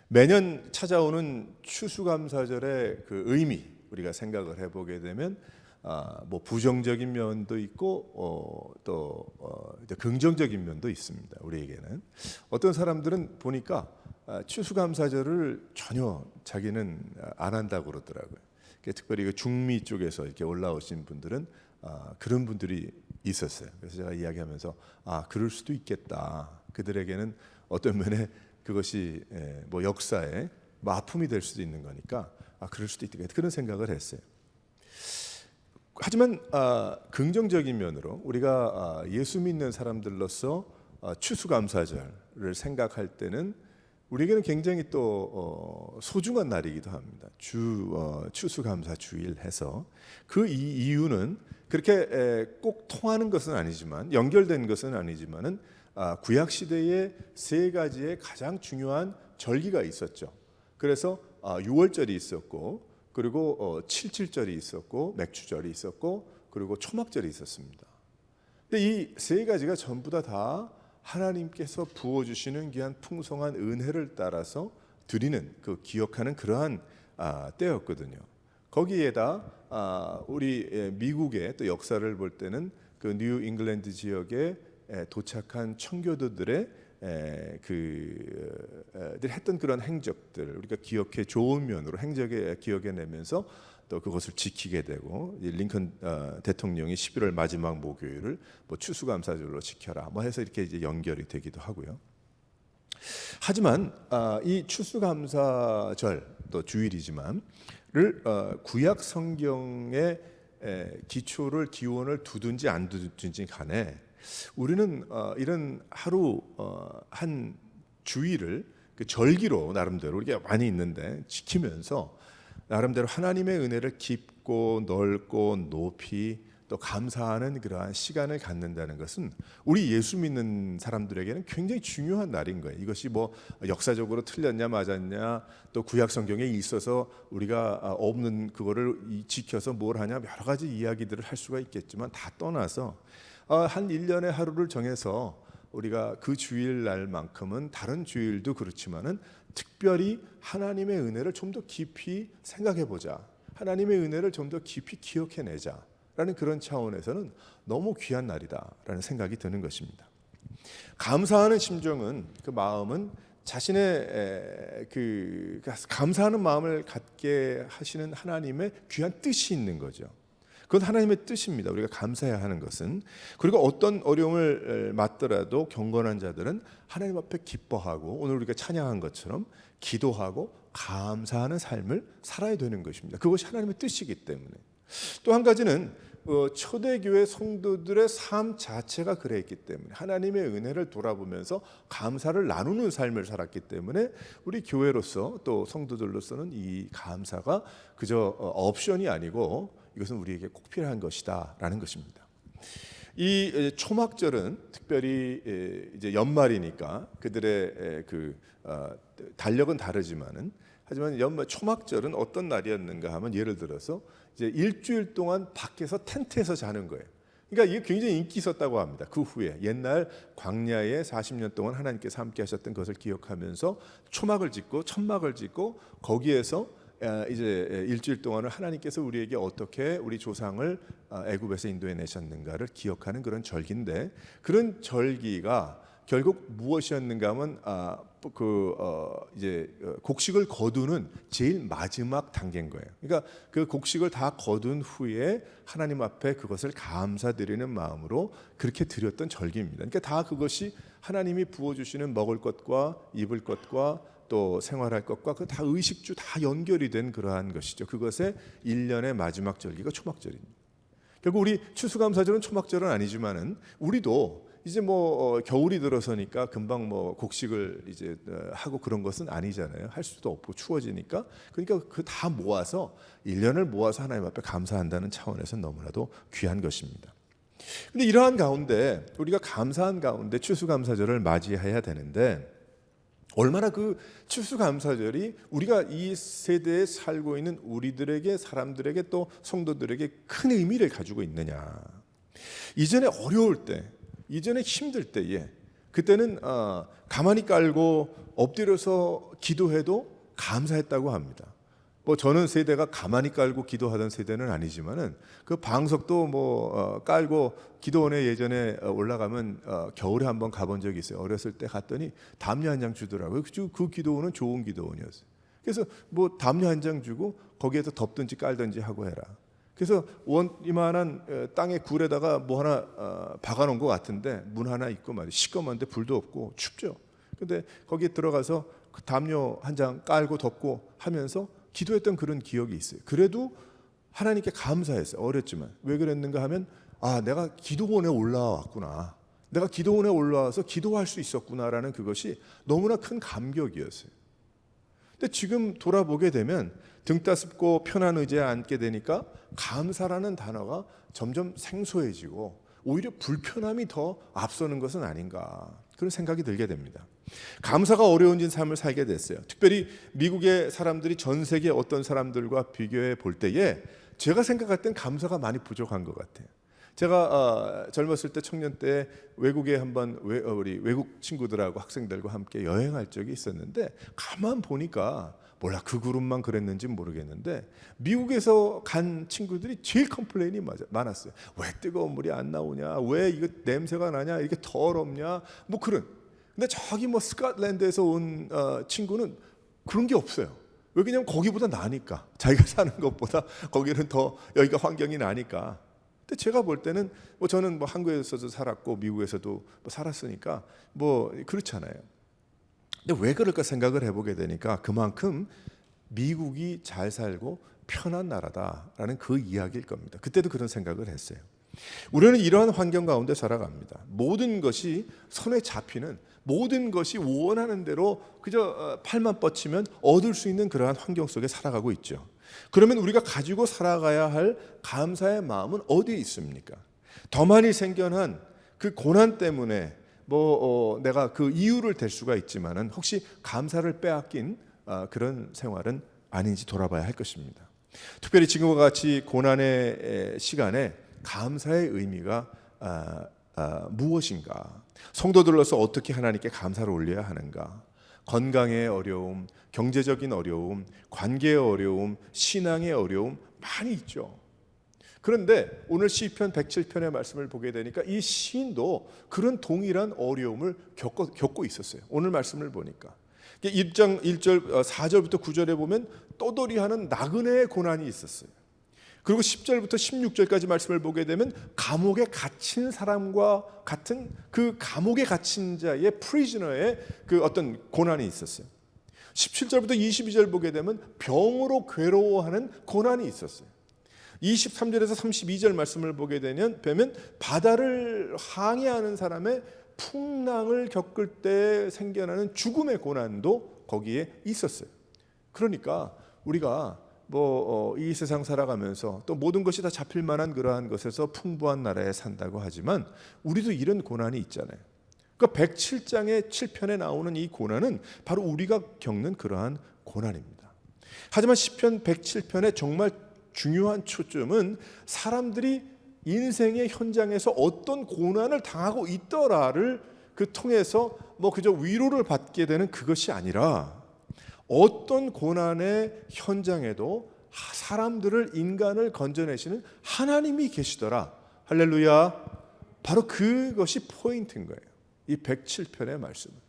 매년 찾아오는 추수감사절의 그 의미 우리가 생각을 해보게 되면 뭐 부정적인 면도 있고 또 긍정적인 면도 있습니다. 우리에게는 어떤 사람들은 보니까 추수감사절을 전혀 자기는 안 한다고 그러더라고요. 특별히 그 중미 쪽에서 이렇게 올라오신 분들은 그런 분들이 있었어요. 그래서 제가 이야기하면서 그럴 수도 있겠다. 그들에게는 어떤 면에 그것이 뭐 역사의 뭐 아픔이 될 수도 있는 거니까 그럴 수도 있겠다. 그런 생각을 했어요. 하지만 긍정적인 면으로 우리가 예수 믿는 사람들로서 추수감사절을 생각할 때는 우리에게는 굉장히 또 소중한 날이기도 합니다. 추수감사 주일 해서 그 이유는 그렇게 꼭 통하는 것은 아니지만 연결된 것은 아니지만은 구약 시대에 세 가지의 가장 중요한 절기가 있었죠. 그래서 유월절이 있었고 그리고 칠칠절이 있었고 맥주절이 있었고 그리고 초막절이 있었습니다. 근데 이 세 가지가 전부 다 하나님께서 부어주시는 귀한 풍성한 은혜를 따라서 드리는 그 기억하는 그러한 때였거든요. 거기에다 우리 미국의 또 역사를 볼 때는 그 뉴 잉글랜드 지역에 도착한 청교도들의 그들 했던 그런 행적들 우리가 기억해 좋은 면으로 행적에 기억해내면서 또 그것을 지키게 되고 링컨 대통령이 11월 마지막 목요일을 뭐 추수감사절로 지켜라 뭐 해서 이렇게 이제 연결이 되기도 하고요. 하지만 이 추수감사절 또 주일이지만을 구약 성경의 기초를 기원을 두든지 안 두든지 간에 우리는 이런 하루 한 주일을 그 절기로 나름대로 우리가 많이 있는데 지키면서 나름대로 하나님의 은혜를 깊고 넓고 높이 또 감사하는 그러한 시간을 갖는다는 것은 우리 예수 믿는 사람들에게는 굉장히 중요한 날인 거예요. 이것이 뭐 역사적으로 틀렸냐 맞았냐 또 구약 성경에 있어서 우리가 없는 그거를 지켜서 뭘 하냐 여러 가지 이야기들을 할 수가 있겠지만 다 떠나서 한 1년의 하루를 정해서 우리가 그 주일날만큼은 다른 주일도 그렇지만은 특별히 하나님의 은혜를 좀 더 깊이 생각해 보자. 하나님의 은혜를 좀 더 깊이 기억해내자. 라는 그런 차원에서는 너무 귀한 날이다라는 생각이 드는 것입니다. 감사하는 심정은 그 마음은 자신의 그 감사하는 마음을 갖게 하시는 하나님의 귀한 뜻이 있는 거죠. 그건 하나님의 뜻입니다. 우리가 감사해야 하는 것은. 그리고 어떤 어려움을 맞더라도 경건한 자들은 하나님 앞에 기뻐하고 오늘 우리가 찬양한 것처럼 기도하고 감사하는 삶을 살아야 되는 것입니다. 그것이 하나님의 뜻이기 때문에. 또 한 가지는 초대교회 성도들의 삶 자체가 그랬기 때문에 하나님의 은혜를 돌아보면서 감사를 나누는 삶을 살았기 때문에 우리 교회로서 또 성도들로서는 이 감사가 그저 옵션이 아니고 이것은 우리에게 꼭 필요한 것이다라는 것입니다. 이 초막절은 특별히 이제 연말이니까 그들의 그 달력은 다르지만은 하지만 초막절은 어떤 날이었는가 하면 예를 들어서 이제 일주일 동안 밖에서 텐트에서 자는 거예요. 그러니까 이게 굉장히 인기 있었다고 합니다. 그 후에 옛날 광야에 40년 동안 하나님께서 함께 하셨던 것을 기억하면서 초막을 짓고 천막을 짓고 거기에서 이제 일주일 동안을 하나님께서 우리에게 어떻게 우리 조상을 애굽에서 인도해 내셨는가를 기억하는 그런 절기인데 그런 절기가 결국 무엇이었는가 하면 이제 곡식을 거두는 제일 마지막 단계인 거예요. 그러니까 그 곡식을 다 거둔 후에 하나님 앞에 그것을 감사드리는 마음으로 그렇게 드렸던 절기입니다. 그러니까 다 그것이 하나님이 부어주시는 먹을 것과 입을 것과 또 생활할 것과 그 다 의식주 다 연결이 된 그러한 것이죠. 그것의 1년의 마지막 절기가 초막절입니다. 결국 우리 추수감사절은 초막절은 아니지만은 우리도 이제 뭐 겨울이 들어서니까 금방 뭐 곡식을 이제 하고 그런 것은 아니잖아요. 할 수도 없고 추워지니까. 그러니까 그 다 모아서 1년을 모아서 하나님 앞에 감사한다는 차원에서 너무나도 귀한 것입니다. 근데 이러한 가운데 우리가 감사한 가운데 추수감사절을 맞이해야 되는데 얼마나 그 추수감사절이 우리가 이 세대에 살고 있는 우리들에게 사람들에게 또 성도들에게 큰 의미를 가지고 있느냐. 이전에 어려울 때 이전에 힘들 때에 그때는 가만히 깔고 엎드려서 기도해도 감사했다고 합니다. 뭐 저는 세대가 가만히 깔고 기도하던 세대는 아니지만은 그 방석도 뭐 깔고 기도원에 예전에 올라가면 겨울에 한번 가본 적이 있어요. 어렸을 때 갔더니 담요 한 장 주더라고요. 그 기도원은 좋은 기도원이었어요. 그래서 뭐 담요 한 장 주고 거기에서 덮든지 깔든지 하고 해라. 그래서 이만한 땅에 굴에다가 뭐 하나 박아놓은 것 같은데 문 하나 있고 말이에요. 시꺼먼데 불도 없고 춥죠. 근데 거기에 들어가서 그 담요 한 장 깔고 덮고 하면서 기도했던 그런 기억이 있어요. 그래도 하나님께 감사했어요. 어렸지만. 왜 그랬는가 하면 내가 기도원에 올라왔구나. 내가 기도원에 올라와서 기도할 수 있었구나라는 그것이 너무나 큰 감격이었어요. 근데 지금 돌아보게 되면 등 따숩고 편한 의자에 앉게 되니까 감사라는 단어가 점점 생소해지고 오히려 불편함이 더 앞서는 것은 아닌가, 그런 생각이 들게 됩니다. 감사가 어려워진 삶을 살게 됐어요. 특별히 미국의 사람들이 전 세계 어떤 사람들과 비교해 볼 때에 제가 생각할 땐 감사가 많이 부족한 것 같아요. 제가 젊었을 때, 청년 때 외국에 한번 우리 외국 친구들하고 학생들과 함께 여행할 적이 있었는데, 가만 보니까 몰라 그 그룹만 그랬는지 모르겠는데 미국에서 간 친구들이 제일 컴플레인이 많았어요. 왜 뜨거운 물이 안 나오냐, 왜 이거 냄새가 나냐, 이렇게 더럽냐, 뭐 그런. 근데 저기 뭐 스코틀랜드에서 온 친구는 그런 게 없어요. 왜냐면 거기보다 나니까, 자기가 사는 것보다 거기는 더 여기가 환경이 나니까. 근데 제가 볼 때는 뭐 저는 뭐 한국에서도 살았고 미국에서도 뭐 살았으니까 뭐 그렇잖아요. 근데 왜 그럴까 생각을 해보게 되니까 그만큼 미국이 잘 살고 편한 나라다라는 그 이야기일 겁니다. 그때도 그런 생각을 했어요. 우리는 이러한 환경 가운데 살아갑니다. 모든 것이 손에 잡히는, 모든 것이 원하는 대로 그저 팔만 뻗치면 얻을 수 있는 그러한 환경 속에 살아가고 있죠. 그러면 우리가 가지고 살아가야 할 감사의 마음은 어디에 있습니까? 더 많이 생겨난 그 고난 때문에 내가 그 이유를 댈 수가 있지만은 혹시 감사를 빼앗긴 그런 생활은 아닌지 돌아봐야 할 것입니다. 특별히 지금과 같이 고난의 시간에 감사의 의미가 무엇인가? 성도들로서 어떻게 하나님께 감사를 올려야 하는가? 건강의 어려움, 경제적인 어려움, 관계의 어려움, 신앙의 어려움 많이 있죠. 그런데 오늘 시편 107편의 말씀을 보게 되니까 이 시인도 그런 동일한 어려움을 겪고 있었어요. 오늘 말씀을 보니까 1장 1절 4절부터 9절에 보면 떠돌이하는 나그네의 고난이 있었어요. 그리고 10절부터 16절까지 말씀을 보게 되면 감옥에 갇힌 사람과 같은 그 감옥에 갇힌 자의 프리즈너의 그 어떤 고난이 있었어요. 17절부터 22절 보게 되면 병으로 괴로워하는 고난이 있었어요. 23절에서 32절 말씀을 보게 되면 바다를 항해하는 사람의 풍랑을 겪을 때 생겨나는 죽음의 고난도 거기에 있었어요. 그러니까 우리가 이 세상 살아가면서 또 모든 것이 다 잡힐 만한 그러한 것에서 풍부한 나라에 산다고 하지만 우리도 이런 고난이 있잖아요. 그러니까 107장의 7편에 나오는 이 고난은 바로 우리가 겪는 그러한 고난입니다. 하지만 시편 107편의 정말 중요한 초점은 사람들이 인생의 현장에서 어떤 고난을 당하고 있더라를 그 통해서 그저 위로를 받게 되는 그것이 아니라 어떤 고난의 현장에도 인간을 건져내시는 하나님이 계시더라. 할렐루야. 바로 그것이 포인트인 거예요. 이 107편의 말씀은.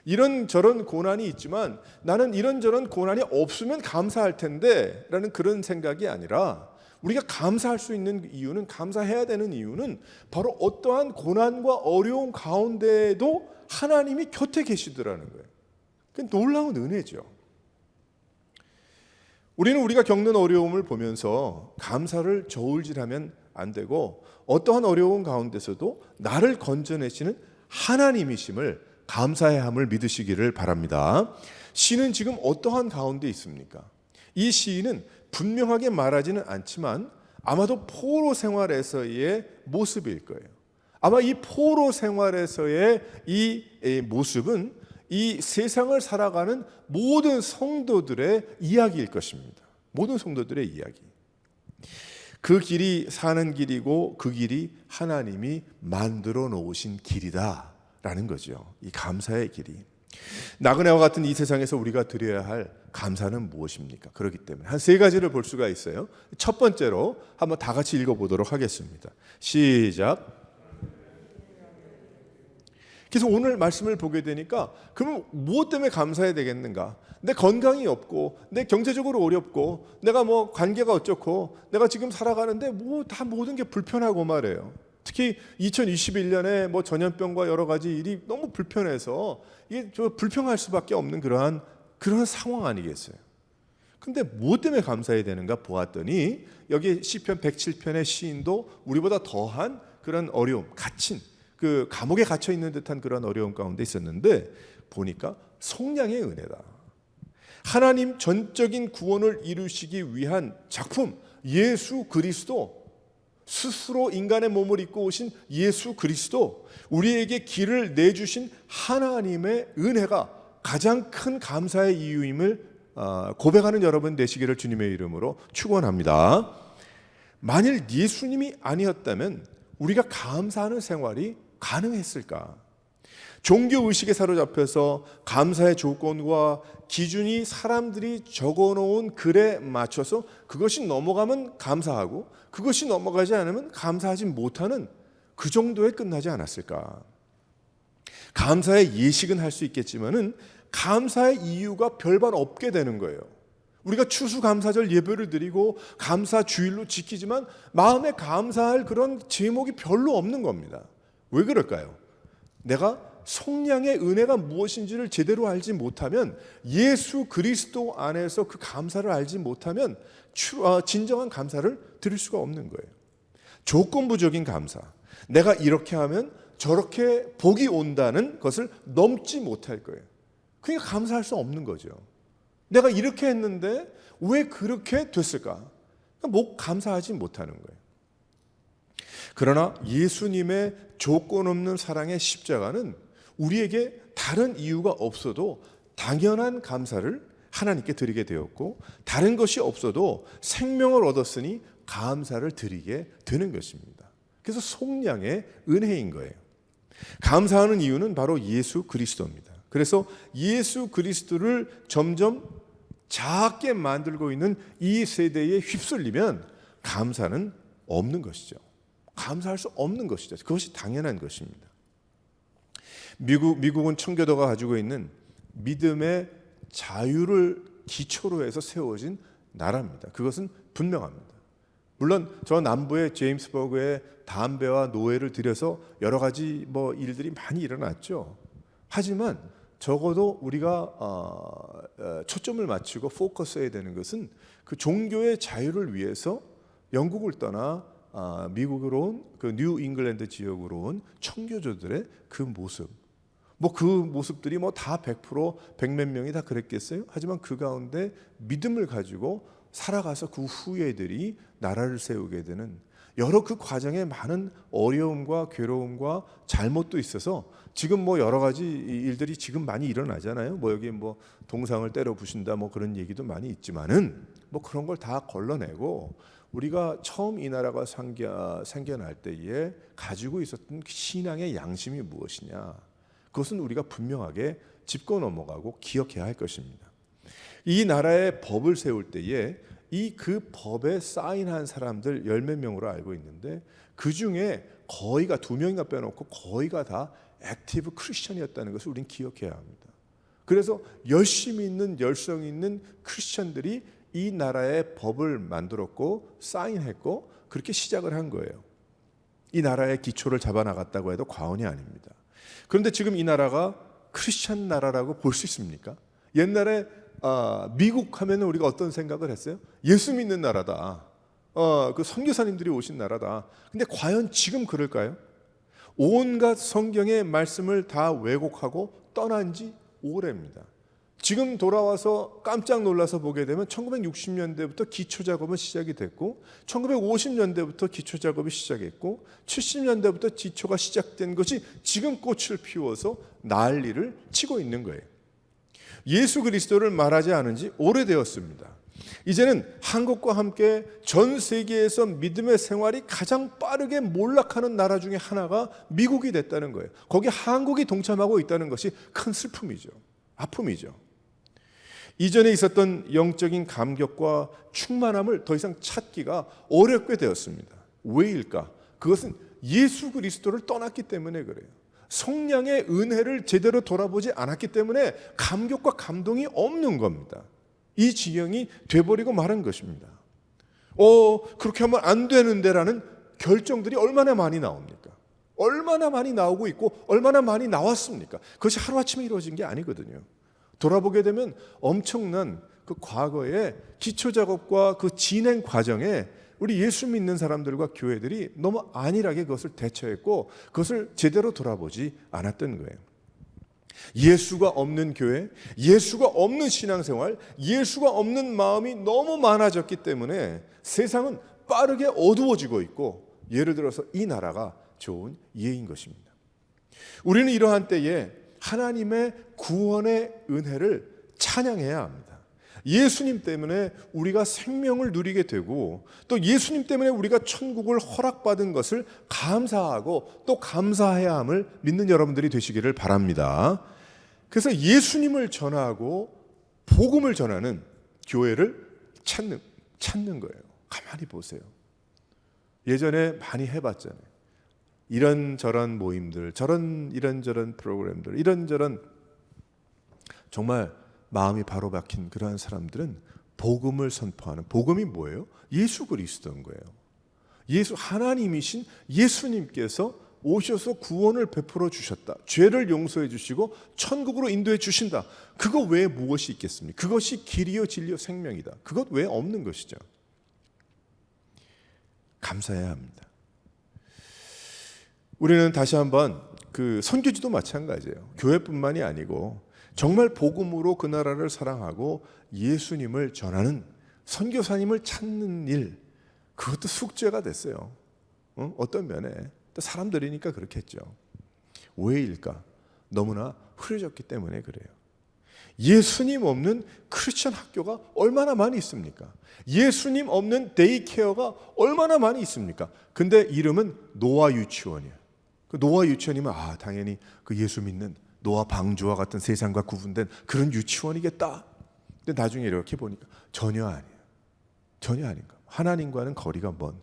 이런저런 고난이 있지만 나는 이런저런 고난이 없으면 감사할 텐데 라는 그런 생각이 아니라, 우리가 감사할 수 있는 이유는, 감사해야 되는 이유는 바로 어떠한 고난과 어려움 가운데에도 하나님이 곁에 계시더라는 거예요. 그게 놀라운 은혜죠. 우리는 우리가 겪는 어려움을 보면서 감사를 저울질하면 안 되고, 어떠한 어려움 가운데서도 나를 건져내시는 하나님이심을, 감사의 함을 믿으시기를 바랍니다. 시는 지금 어떠한 가운데 있습니까? 이 시인은 분명하게 말하지는 않지만 아마도 포로 생활에서의 모습일 거예요. 아마 이 포로 생활에서의 이 모습은 이 세상을 살아가는 모든 성도들의 이야기일 것입니다. 모든 성도들의 이야기. 그 길이 사는 길이고 그 길이 하나님이 만들어 놓으신 길이다 라는 거죠. 이 감사의 길이. 나그네와 같은 이 세상에서 우리가 드려야 할 감사는 무엇입니까? 그렇기 때문에 한 세 가지를 볼 수가 있어요. 첫 번째로 한번 다 같이 읽어보도록 하겠습니다. 시작. 그래서 오늘 말씀을 보게 되니까 그러면 무엇 때문에 감사해야 되겠는가? 내 건강이 없고 내 경제적으로 어렵고 내가 뭐 관계가 어쩌고 내가 지금 살아가는데 뭐 다 모든 게 불편하고 말이에요. 특히 2021년에 뭐 전염병과 여러 가지 일이 너무 불편해서 이게 불평할 수밖에 없는 그러한 상황 아니겠어요? 근데 무엇 때문에 감사해야 되는가 보았더니 여기 시편 107편의 시인도 우리보다 더한 그런 어려움, 갇힌 그 감옥에 갇혀 있는 듯한 그런 어려움 가운데 있었는데 보니까 속량의 은혜다. 하나님 전적인 구원을 이루시기 위한 작품 예수 그리스도, 스스로 인간의 몸을 입고 오신 예수 그리스도, 우리에게 길을 내주신 하나님의 은혜가 가장 큰 감사의 이유임을 고백하는 여러분 되시기를 주님의 이름으로 축원합니다. 만일 예수님이 아니었다면 우리가 감사하는 생활이 가능했을까? 종교의식에 사로잡혀서 감사의 조건과 기준이 사람들이 적어놓은 글에 맞춰서 그것이 넘어가면 감사하고 그것이 넘어가지 않으면 감사하지 못하는 그 정도에 끝나지 않았을까? 감사의 예식은 할 수 있겠지만은 감사의 이유가 별반 없게 되는 거예요. 우리가 추수감사절 예배를 드리고 감사주일로 지키지만 마음에 감사할 그런 제목이 별로 없는 겁니다. 왜 그럴까요? 내가 속량의 은혜가 무엇인지를 제대로 알지 못하면, 예수 그리스도 안에서 그 감사를 알지 못하면 진정한 감사를 드릴 수가 없는 거예요. 조건부적인 감사, 내가 이렇게 하면 저렇게 복이 온다는 것을 넘지 못할 거예요. 그러니까 감사할 수 없는 거죠. 내가 이렇게 했는데 왜 그렇게 됐을까? 감사하지 못하는 거예요. 그러나 예수님의 조건 없는 사랑의 십자가는 우리에게 다른 이유가 없어도 당연한 감사를 하나님께 드리게 되었고, 다른 것이 없어도 생명을 얻었으니 감사를 드리게 되는 것입니다. 그래서 속량의 은혜인 거예요. 감사하는 이유는 바로 예수 그리스도입니다. 그래서 예수 그리스도를 점점 작게 만들고 있는 이 세대에 휩쓸리면 감사는 없는 것이죠. 감사할 수 없는 것이죠. 그것이 당연한 것입니다. 미국은 청교도가 가지고 있는 믿음의 자유를 기초로 해서 세워진 나라입니다. 그것은 분명합니다. 물론 저 남부의 제임스버그에 담배와 노예를 들여서 여러 가지 일들이 많이 일어났죠. 하지만 적어도 우리가 초점을 맞추고 포커스해야 되는 것은 그 종교의 자유를 위해서 영국을 떠나 미국으로 온 그 뉴 잉글랜드 지역으로 온 청교도들의 그 모습, 그 모습들이 다 100% 100몇 명이 다 그랬겠어요? 하지만 그 가운데 믿음을 가지고 살아가서 그 후예들이 나라를 세우게 되는 여러 그 과정에 많은 어려움과 괴로움과 잘못도 있어서 지금 여러 가지 일들이 지금 많이 일어나잖아요. 여기 동상을 때려 부신다 그런 얘기도 많이 있지만은 그런 걸 다 걸러내고 우리가 처음 이 나라가 생겨날 때에 가지고 있었던 신앙의 양심이 무엇이냐, 그것은 우리가 분명하게 짚고 넘어가고 기억해야 할 것입니다. 이 나라의 법을 세울 때에 그 법에 사인한 사람들 10몇 명으로 알고 있는데 그 중에 거의가 2명인가 빼놓고 거의가 다 액티브 크리스천이었다는 것을 우리는 기억해야 합니다. 그래서 열심히 있는 열성 있는 크리스천들이 이 나라의 법을 만들었고 사인했고 그렇게 시작을 한 거예요. 이 나라의 기초를 잡아나갔다고 해도 과언이 아닙니다. 그런데 지금 이 나라가 크리스천 나라라고 볼 수 있습니까? 옛날에 미국 하면 우리가 어떤 생각을 했어요? 예수 믿는 나라다. 그 선교사님들이 오신 나라다. 근데 과연 지금 그럴까요? 온갖 성경의 말씀을 다 왜곡하고 떠난 지 오래입니다. 지금 돌아와서 깜짝 놀라서 보게 되면 1960년대부터 기초작업은 시작이 됐고 1950년대부터 기초작업이 시작했고 70년대부터 기초가 시작된 것이 지금 꽃을 피워서 난리를 치고 있는 거예요. 예수 그리스도를 말하지 않은 지 오래되었습니다. 이제는 한국과 함께 전 세계에서 믿음의 생활이 가장 빠르게 몰락하는 나라 중에 하나가 미국이 됐다는 거예요. 거기에 한국이 동참하고 있다는 것이 큰 슬픔이죠. 아픔이죠. 이전에 있었던 영적인 감격과 충만함을 더 이상 찾기가 어렵게 되었습니다. 왜일까? 그것은 예수 그리스도를 떠났기 때문에 그래요. 성령의 은혜를 제대로 돌아보지 않았기 때문에 감격과 감동이 없는 겁니다. 이 지경이 돼버리고 말한 것입니다. 그렇게 하면 안 되는데라는 결정들이 얼마나 많이 나옵니까? 얼마나 많이 나오고 있고 얼마나 많이 나왔습니까? 그것이 하루아침에 이루어진 게 아니거든요. 돌아보게 되면 엄청난 그 과거의 기초작업과 그 진행 과정에 우리 예수 믿는 사람들과 교회들이 너무 안일하게 그것을 대처했고 그것을 제대로 돌아보지 않았던 거예요. 예수가 없는 교회, 예수가 없는 신앙생활, 예수가 없는 마음이 너무 많아졌기 때문에 세상은 빠르게 어두워지고 있고, 예를 들어서 이 나라가 좋은 예인 것입니다. 우리는 이러한 때에 하나님의 구원의 은혜를 찬양해야 합니다. 예수님 때문에 우리가 생명을 누리게 되고 또 예수님 때문에 우리가 천국을 허락받은 것을 감사하고 또 감사해야 함을 믿는 여러분들이 되시기를 바랍니다. 그래서 예수님을 전하고 복음을 전하는 교회를 찾는 거예요. 가만히 보세요. 예전에 많이 해봤잖아요. 이런저런 모임들, 이런저런 프로그램들, 이런저런 정말 마음이 바로 박힌 그러한 사람들은 복음을 선포하는, 복음이 뭐예요? 예수 그리스도인 거예요. 하나님이신 예수님께서 오셔서 구원을 베풀어 주셨다. 죄를 용서해 주시고 천국으로 인도해 주신다. 그거 외에 무엇이 있겠습니까? 그것이 길이요 진리요 생명이다. 그것 외에 없는 것이죠. 감사해야 합니다. 우리는 다시 한번 그 선교지도 마찬가지예요. 교회뿐만이 아니고 정말 복음으로 그 나라를 사랑하고 예수님을 전하는 선교사님을 찾는 일, 그것도 숙제가 됐어요. 어떤 면에 또 사람들이니까 그렇겠죠. 왜일까? 너무나 흐려졌기 때문에 그래요. 예수님 없는 크리스천 학교가 얼마나 많이 있습니까? 예수님 없는 데이케어가 얼마나 많이 있습니까? 근데 이름은 노아 유치원이에요. 그 노아 유치원이면 당연히 그 예수 믿는 노아 방주와 같은 세상과 구분된 그런 유치원이겠다. 근데 나중에 이렇게 보니까 전혀 아니에요. 전혀 아닌가. 하나님과는 거리가 먼.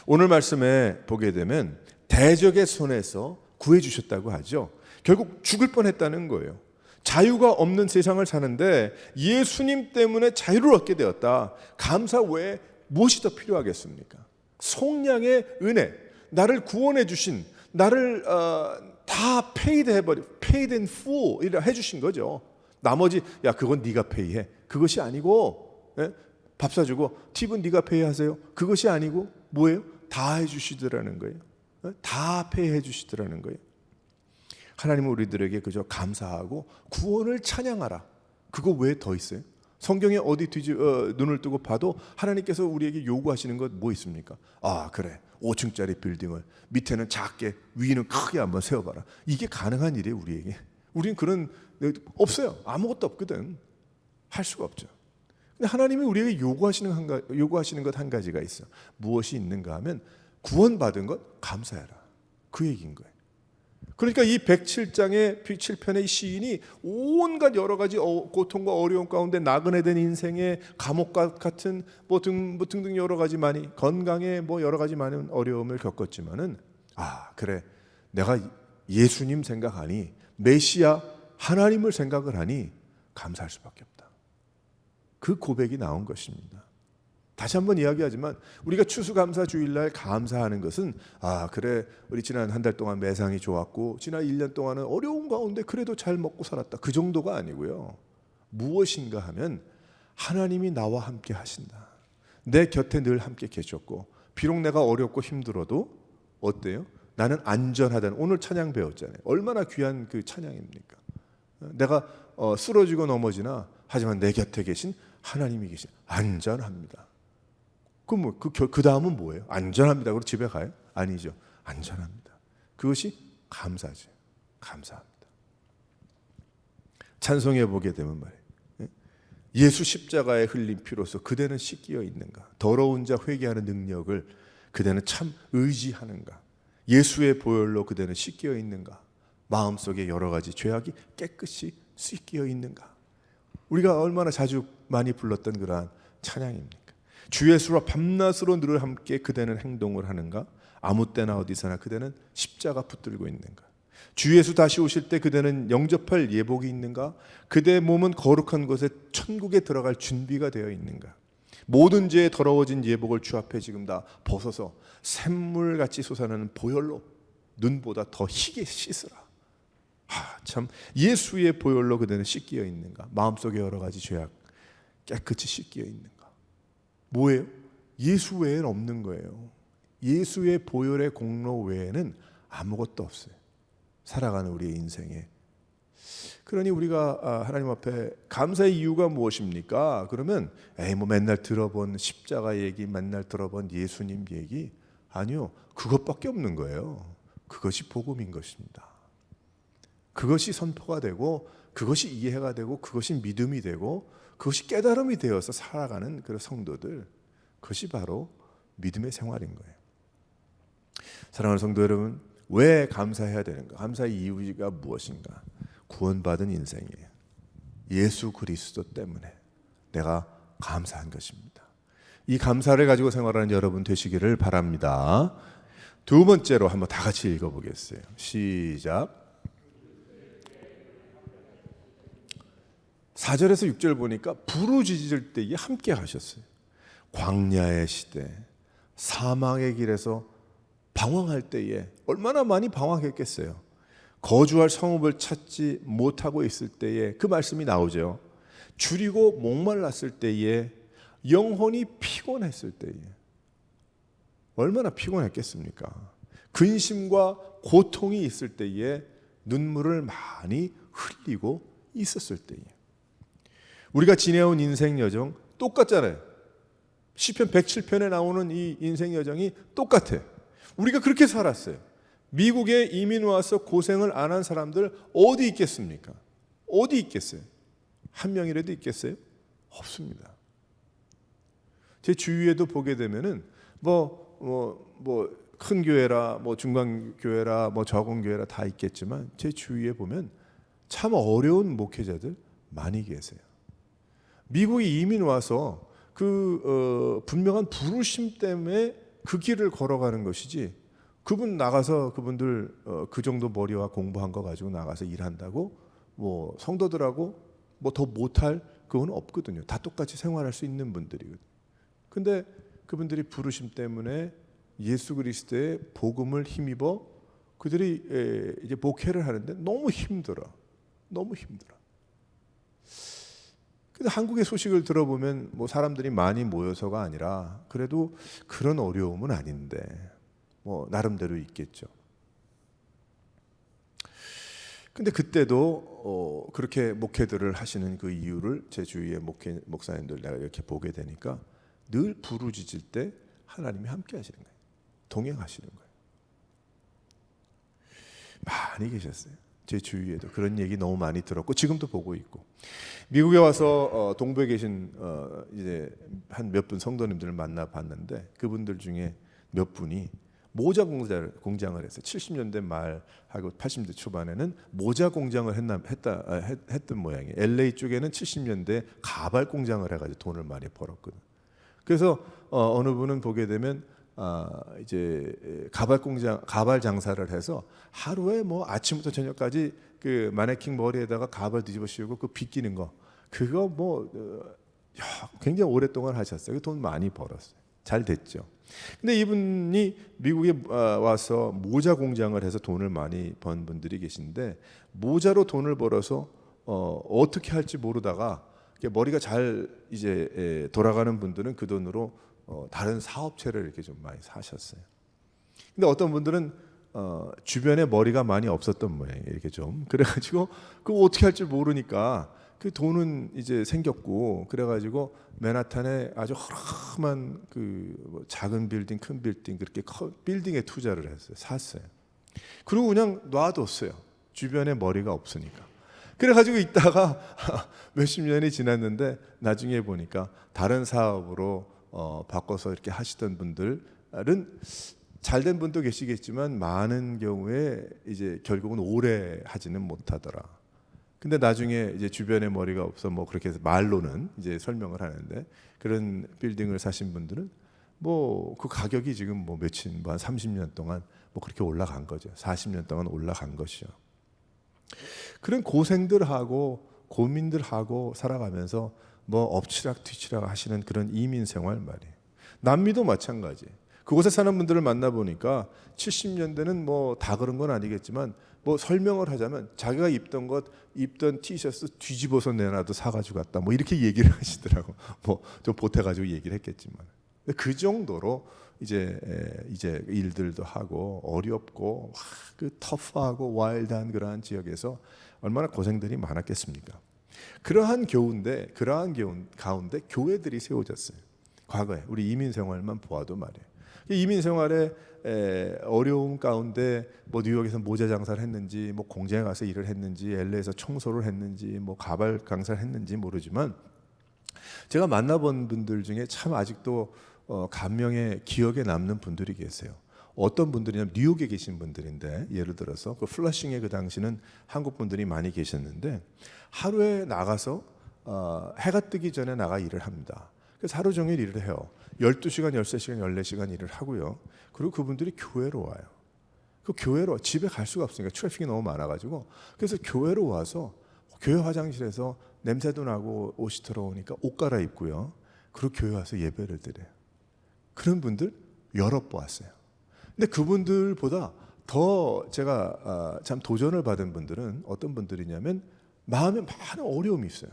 오늘 말씀에 보게 되면 대적의 손에서 구해주셨다고 하죠. 결국 죽을 뻔했다는 거예요. 자유가 없는 세상을 사는데 예수님 때문에 자유를 얻게 되었다. 감사 외에 무엇이 더 필요하겠습니까? 속량의 은혜, 나를 구원해 주신, 나를 다 paid in full 이라 해주신 거죠. 나머지 그건 네가 페이해. 그것이 아니고, 밥 사주고 팁은 네가 페이하세요. 그것이 아니고 뭐예요? 다 해주시더라는 거예요. 다 페이해 주시더라는 거예요. 하나님은 우리들에게 그저 감사하고 구원을 찬양하라. 그거 왜 더 있어요? 성경에 어디 눈을 뜨고 봐도 하나님께서 우리에게 요구하시는 것 뭐 있습니까? 그래, 5층짜리 빌딩을 밑에는 작게 위는 크게 한번 세워봐라. 이게 가능한 일이에요 우리에게. 우리는 그런 없어요. 아무것도 없거든. 할 수가 없죠. 근데 하나님이 우리에게 요구하시는 것 한 가지가 있어. 무엇이 있는가 하면 구원받은 것 감사해라. 그 얘기인 거예요. 그러니까 이 107장의 7편의 시인이 온갖 여러 가지 고통과 어려움 가운데 나그네된 인생의 감옥과 같은 등등 여러 가지 많이, 건강에 여러 가지 많은 어려움을 겪었지만은 그래, 내가 예수님 생각하니, 메시아 하나님을 생각을 하니 감사할 수밖에 없다. 그 고백이 나온 것입니다. 다시 한번 이야기하지만 우리가 추수감사주일날 감사하는 것은 그래, 우리 지난 한 달 동안 매상이 좋았고 지난 1년 동안은 어려운 가운데 그래도 잘 먹고 살았다. 그 정도가 아니고요. 무엇인가 하면 하나님이 나와 함께 하신다. 내 곁에 늘 함께 계셨고 비록 내가 어렵고 힘들어도 어때요? 나는 안전하다는, 오늘 찬양 배웠잖아요. 얼마나 귀한 그 찬양입니까? 내가 쓰러지고 넘어지나 하지만 내 곁에 계신 하나님이 계신, 안전합니다. 그럼 그 다음은 뭐예요? 안전합니다. 그리고 집에 가요? 아니죠. 안전합니다. 그것이 감사죠. 감사합니다. 찬송해 보게 되면 말이에요. 예수 십자가에 흘린 피로서 그대는 씻겨 있는가? 더러운 자 회개하는 능력을 그대는 참 의지하는가? 예수의 보혈로 그대는 씻겨 있는가? 마음속에 여러 가지 죄악이 깨끗이 씻겨 있는가? 우리가 얼마나 자주 많이 불렀던 그러한 찬양입니까? 주 예수와 밤낮으로 늘 함께 그대는 행동을 하는가? 아무 때나 어디서나 그대는 십자가 붙들고 있는가? 주 예수 다시 오실 때 그대는 영접할 예복이 있는가? 그대의 몸은 거룩한 곳에 천국에 들어갈 준비가 되어 있는가? 모든 죄에 더러워진 예복을 주 앞에 지금 다 벗어서 샘물같이 솟아나는 보혈로 눈보다 더 희게 씻으라. 참 예수의 보혈로 그대는 씻겨 있는가? 마음속에 여러 가지 죄악 깨끗이 씻겨 있는가? 뭐예요? 예수 외에는 없는 거예요. 예수의 보혈의 공로 외에는 아무것도 없어요. 살아가는 우리의 인생에. 그러니 우리가 하나님 앞에 감사의 이유가 무엇입니까? 그러면 뭐 맨날 들어본 십자가 얘기, 맨날 들어본 예수님 얘기, 아니요, 그것밖에 없는 거예요. 그것이 복음인 것입니다. 그것이 선포가 되고, 그것이 이해가 되고, 그것이 믿음이 되고, 그것이 깨달음이 되어서 살아가는 그런 성도들, 그것이 바로 믿음의 생활인 거예요. 사랑하는 성도 여러분, 왜 감사해야 되는가? 감사의 이유가 무엇인가? 구원받은 인생이에요. 예수 그리스도 때문에 내가 감사한 것입니다. 이 감사를 가지고 생활하는 여러분 되시기를 바랍니다. 두 번째로 한번 다 같이 읽어보겠어요. 시작. 4절에서 6절 보니까 부르짖을 때에 함께 하셨어요. 광야의 시대, 사망의 길에서 방황할 때에 얼마나 많이 방황했겠어요. 거주할 성읍을 찾지 못하고 있을 때에 그 말씀이 나오죠. 줄이고 목말랐을 때에, 영혼이 피곤했을 때에 얼마나 피곤했겠습니까? 근심과 고통이 있을 때에 눈물을 많이 흘리고 있었을 때에. 우리가 지내온 인생 여정 똑같잖아요. 시편 107편에 나오는 이 인생 여정이 똑같아. 우리가 그렇게 살았어요. 미국에 이민 와서 고생을 안 한 사람들 어디 있겠습니까? 어디 있겠어요? 한 명이라도 있겠어요? 없습니다. 제 주위에도 보게 되면은 큰 교회라 중간 교회라 적은 교회라 다 있겠지만 제 주위에 보면 참 어려운 목회자들 많이 계세요. 미국에 이민 와서 분명한 부르심 때문에 그 길을 걸어가는 것이지, 그분들 그 정도 머리와 공부한 거 가지고 나가서 일한다고 성도들하고 더 못할 그건 없거든요. 다 똑같이 생활할 수 있는 분들이거든요. 근데 그분들이 부르심 때문에 예수 그리스도의 복음을 힘입어 그들이 이제 목회를 하는데 너무 힘들어. 근데 한국의 소식을 들어보면 사람들이 많이 모여서가 아니라 그래도 그런 어려움은 아닌데 나름대로 있겠죠. 근데 그때도 그렇게 목회들을 하시는 그 이유를 제 주위의 목사님들 내가 이렇게 보게 되니까 늘 부르짖을 때 하나님이 함께 하시는 거예요. 동행하시는 거예요. 많이 계셨어요. 제 주위에도 그런 얘기 너무 많이 들었고 지금도 보고 있고, 미국에 와서 동부에 계신 이제 한 몇 분 성도님들을 만나 봤는데 그분들 중에 몇 분이 모자 공장을 했어요. 70년대 말하고 80년대 초반에는 모자 공장을 했던 모양이에요. LA 쪽에는 70년대 가발 공장을 해가지고 돈을 많이 벌었거든. 그래서 어느 분은 보게 되면 이제 가발 장사를 해서 하루에 아침부터 저녁까지 그 마네킹 머리에다가 가발 뒤집어 씌우고 그 빗기는 거, 그거 굉장히 오랫동안 하셨어요. 돈 많이 벌었어요. 잘 됐죠. 근데 이분이 미국에 와서 모자 공장을 해서 돈을 많이 번 분들이 계신데, 모자로 돈을 벌어서 어떻게 할지 모르다가 머리가 잘 이제 돌아가는 분들은 그 돈으로 다른 사업체를 이렇게 좀 많이 사셨어요. 근데 어떤 분들은 주변에 머리가 많이 없었던 모양이에요. 이렇게 좀 그래가지고 그거 어떻게 할지 모르니까 그 돈은 이제 생겼고, 그래가지고 맨하탄에 아주 허름한 작은 빌딩, 큰 빌딩, 그렇게 빌딩에 투자를 했어요. 샀어요. 그리고 그냥 놔뒀어요. 주변에 머리가 없으니까. 그래가지고 있다가 몇십 년이 지났는데 나중에 보니까 다른 사업으로 바꿔서 이렇게 하시던 분들은 잘된 분도 계시겠지만 많은 경우에 이제 결국은 오래 하지는 못하더라. 근데 나중에 이제 주변에 머리가 없어 뭐 그렇게 해서 말로는 이제 설명을 하는데, 그런 빌딩을 사신 분들은 뭐 그 가격이 지금 뭐 며칠 뭐 한 30년 동안 뭐 그렇게 올라간 거죠. 40년 동안 올라간 것이요. 그런 고생들하고 고민들하고 살아가면서 뭐 엎치락 뒤치락 하시는 그런 이민 생활 말이에요. 남미도 마찬가지. 그곳에 사는 분들을 만나보니까 70년대는 뭐 다 그런 건 아니겠지만 뭐 설명을 하자면 자기가 입던 티셔츠 뒤집어서 내놔도 사가지고 갔다 뭐 이렇게 얘기를 하시더라고. 뭐 좀 보태가지고 얘기를 했겠지만 그 정도로 이제 일들도 하고 어렵고 그 터프하고 와일드한 그러한 지역에서 얼마나 고생들이 많았겠습니까? 그러한 가운데 교회들이 세워졌어요. 과거에 우리 이민 생활만 보아도 말이에요. 이민 생활의 어려움 가운데 뭐 뉴욕에서 모자 장사를 했는지, 뭐 공장에 가서 일을 했는지, LA에서 청소를 했는지, 뭐 가발 강사를 했는지 모르지만 제가 만나본 분들 중에 참 아직도 감명에 기억에 남는 분들이 계세요. 어떤 분들이냐면 뉴욕에 계신 분들인데, 예를 들어서 그 플러싱에 그 당시는 한국 분들이 많이 계셨는데 하루에 나가서 해가 뜨기 전에 나가 일을 합니다. 그래서 하루 종일 일을 해요. 12시간, 13시간, 14시간 일을 하고요. 그리고 그분들이 교회로 와요. 그 교회로 집에 갈 수가 없으니까 트래픽이 너무 많아가지고, 그래서 교회로 와서 교회 화장실에서 냄새도 나고 옷이 들어오니까 옷 갈아입고요. 그리고 교회 와서 예배를 드려요. 그런 분들 여러 보았어요. 근데 그분들보다 더 제가 참 도전을 받은 분들은 어떤 분들이냐면 마음에 많은 어려움이 있어요.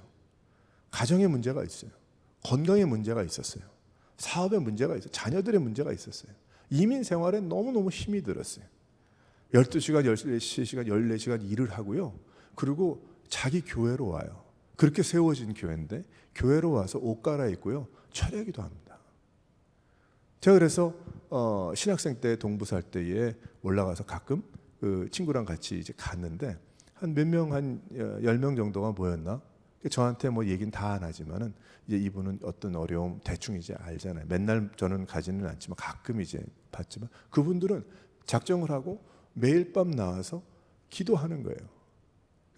가정에 문제가 있어요. 건강에 문제가 있었어요. 사업에 문제가 있어요. 자녀들의 문제가 있었어요. 이민 생활에 너무너무 힘이 들었어요. 12시간, 13시간, 14시간 일을 하고요. 그리고 자기 교회로 와요. 그렇게 세워진 교회인데 교회로 와서 옷 갈아입고요. 철야기도 합니다. 제가 그래서 신학생 때 동부 살 때에 올라가서 가끔 그 친구랑 같이 이제 갔는데 한 몇 명, 한 10명 정도가 모였나? 저한테 뭐 얘기는 다 안 하지만은 이제 이분은 어떤 어려움 대충 이제 알잖아요. 맨날 저는 가지는 않지만 가끔 이제 봤지만 그분들은 작정을 하고 매일 밤 나와서 기도하는 거예요.